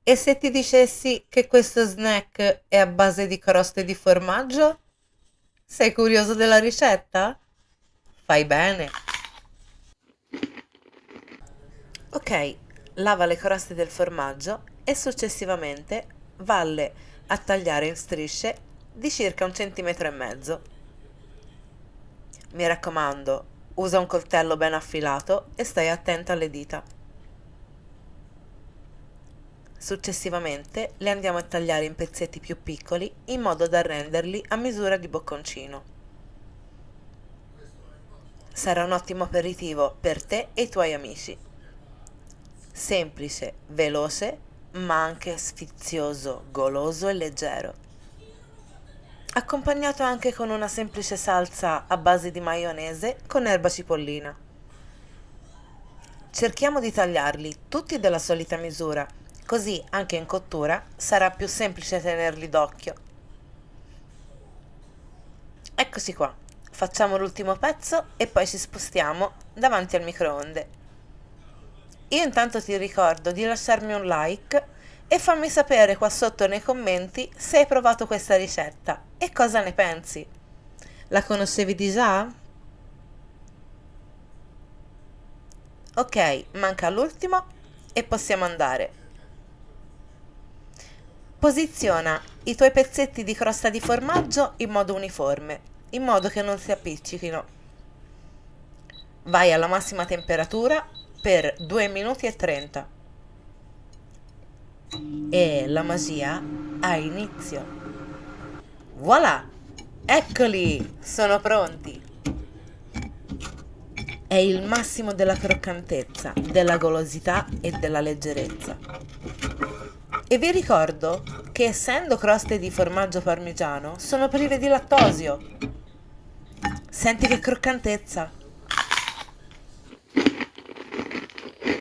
E se ti dicessi che questo snack è a base di croste di formaggio? Sei curioso della ricetta? Fai bene. Ok, lava le croste del formaggio e successivamente valle a tagliare in strisce di circa 1,5 cm. Mi raccomando, usa un coltello ben affilato e stai attenta alle dita. Successivamente le andiamo a tagliare in pezzetti più piccoli in modo da renderli a misura di bocconcino. Sarà un ottimo aperitivo per te e i tuoi amici. Semplice, veloce, ma anche sfizioso, goloso e leggero. Accompagnato anche con una semplice salsa a base di maionese con erba cipollina. Cerchiamo di tagliarli tutti della solita misura, così anche in cottura sarà più semplice tenerli d'occhio. Eccoci qua, facciamo l'ultimo pezzo e poi ci spostiamo davanti al microonde. Io intanto ti ricordo di lasciarmi un like e fammi sapere qua sotto nei commenti se hai provato questa ricetta e cosa ne pensi. La conoscevi di già? Ok, manca l'ultimo e possiamo andare. Posiziona i tuoi pezzetti di crosta di formaggio in modo uniforme, in modo che non si appiccichino. Vai alla massima temperatura per 2 minuti e 30 e la magia ha inizio. Voilà! Eccoli! Sono pronti! È il massimo della croccantezza, della golosità e della leggerezza. E vi ricordo che essendo croste di formaggio parmigiano sono prive di lattosio. Senti che croccantezza!